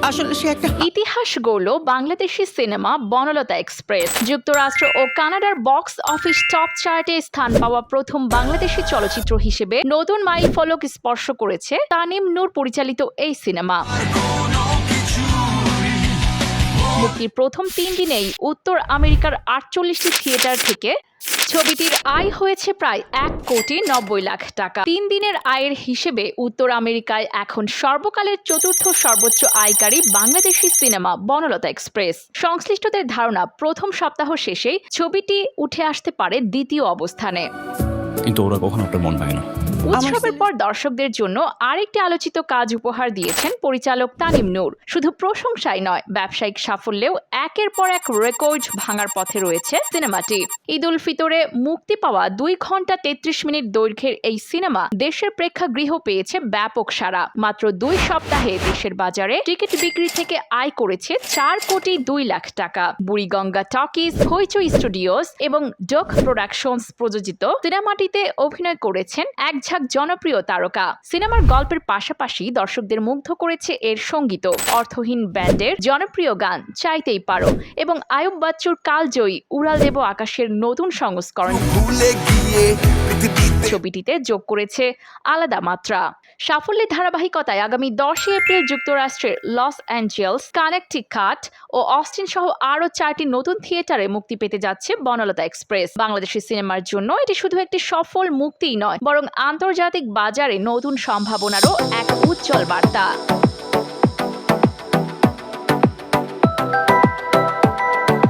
আসলে সে একটা ইতিহাস গড়ল বাংলাদেশি সিনেমা বনলতা এক্সপ্রেস। যুক্তরাষ্ট্র ও কানাডার বক্স অফিস টপ চার্টে স্থান পাওয়া প্রথম বাংলাদেশি চলচ্চিত্র হিসেবে নতুন মাইলফলক স্পর্শ করেছে তানিম নূর পরিচালিত এই সিনেমা। মুক্তির প্রথম 3 দিনেই উত্তর আমেরিকার 48টি থিয়েটার থেকে ছবিটির আয় হয়েছে প্রায় 1,90,00,000 টাকা। 3 দিনের আয়ের হিসেবে উত্তর আমেরিকায় এখন সর্বকালের চতুর্থ সর্বোচ্চ আয়কারী বাংলাদেশি সিনেমা বনলতা এক্সপ্রেস। সংশ্লিষ্টদের ধারণা প্রথম সপ্তাহ শেষেই ছবিটি উঠে আসতে পারে দ্বিতীয় অবস্থানে। কিন্তু ওরা কখনো আপনার মন ভাঙে না। উৎসবের পর দর্শকদের জন্য আরেকটি আলোচিত কাজ উপহার দিয়েছেন পরিচালক তানিম নূর। শুধু প্রশংসাই নয়, ব্যবসায়িক সাফল্যেও একের পর এক রেকর্ড ভাঙার পথে রয়েছে সিনেমাটি। ঈদ উল ফিতরে মুক্তি পাওয়া 2 ঘন্টা 33 মিনিট দৈর্ঘ্যের এই সিনেমা দেশের প্রেক্ষাগৃহ পেয়েছে ব্যাপক সাড়া। মাত্র 2 সপ্তাহে দেশের বাজারে টিকিট বিক্রি থেকে আয় করেছে 4,02,00,000 টাকা। বুড়িগঙ্গা টকিজ, হইচই স্টুডিওস এবং ডক প্রোডাকশনস প্রযোজিত সিনেমাটিতে অভিনয় করেছেন এক ঝাঁক জনপ্রিয় তারকা। সিনেমার গল্পের পাশাপাশি দর্শকদের মুগ্ধ করেছে এর সঙ্গীত। অর্থহীন ব্যান্ডের জনপ্রিয় গান চাইতেই পারো এবং আয়ুব বাচ্চুর কালজয়ী উড়াল দেব আকাশের নতুন সংস্করণ ছবিটিতে যোগ করেছে আলাদা মাত্রা। সাফল্যের ধারাবাহিকতায় আগামী 10 এপ্রিল যুক্তরাষ্ট্রের লস অ্যাঞ্জেলস, কানেকটিকাট ও অস্টিন সহ আরও 4টি নতুন থিয়েটারে মুক্তি পেতে যাচ্ছে বনলতা এক্সপ্রেস। বাংলাদেশি সিনেমার জন্য এটি শুধু একটি সফল মুক্তিই নয়, বরং আন্তর্জাতিক বাজারে নতুন সম্ভাবনারও এক উজ্জ্বল বার্তা।